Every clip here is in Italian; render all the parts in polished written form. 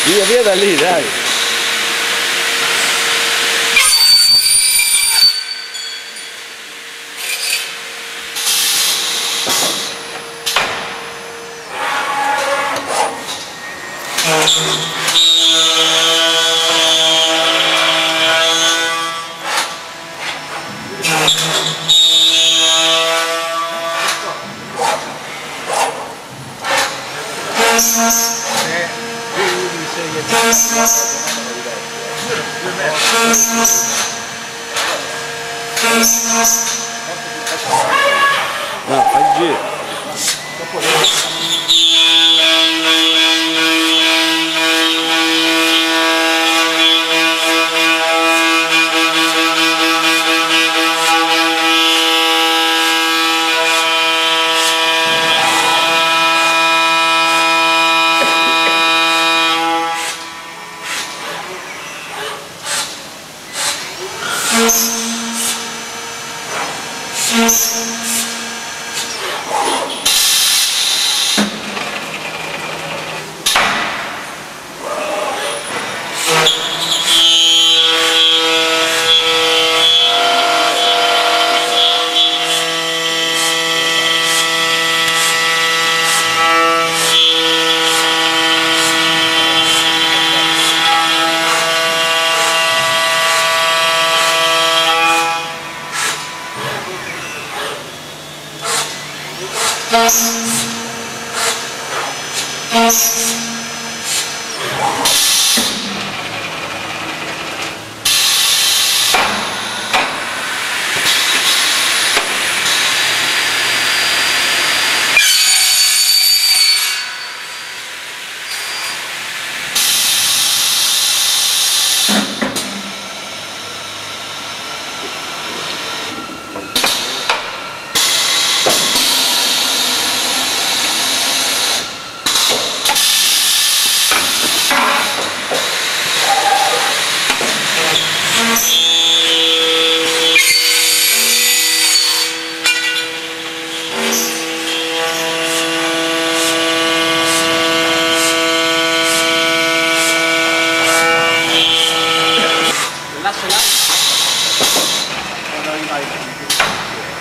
Via, via da lì, dai. No, fai il giro.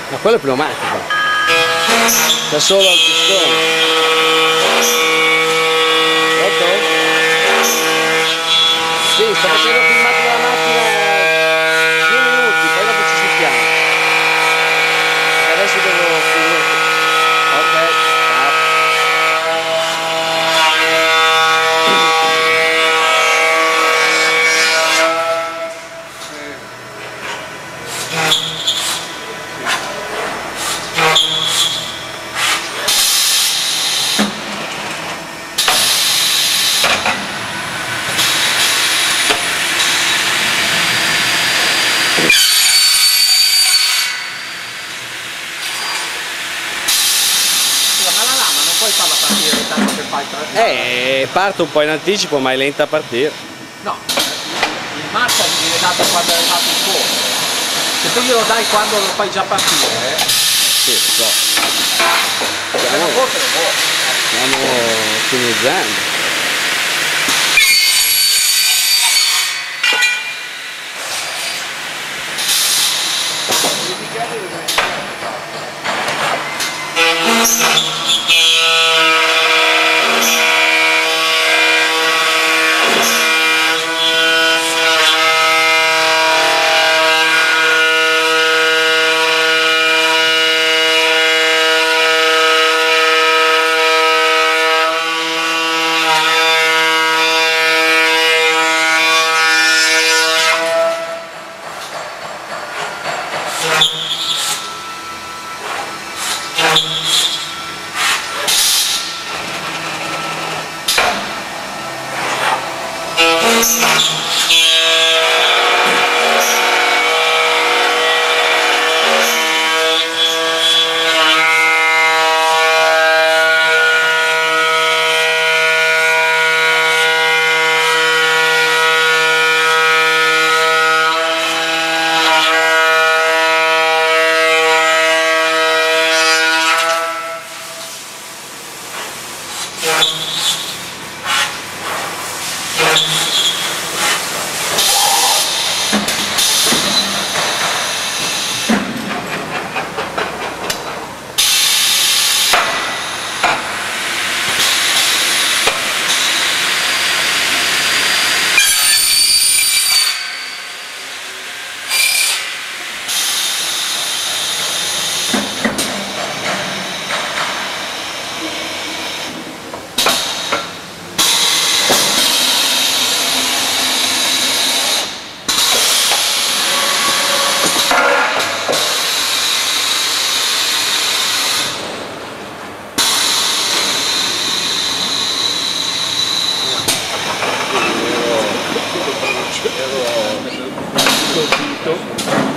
Ma quello è pneumatico, c'è solo il pistone. Pronto? Sì, sto facendo filmato della macchina 2 minuti, poi dopo ci sentiamo. Perché adesso devo finire. Ok, ciao. Puoi farla partire tanto che fai tra... Parto un po' in anticipo ma è lenta a partire. No, il marcia gli viene dato quando è arrivato il fuoco. Se tu glielo dai quando lo fai già partire, sì, lo so. Stiamo ottimizzando. questo sito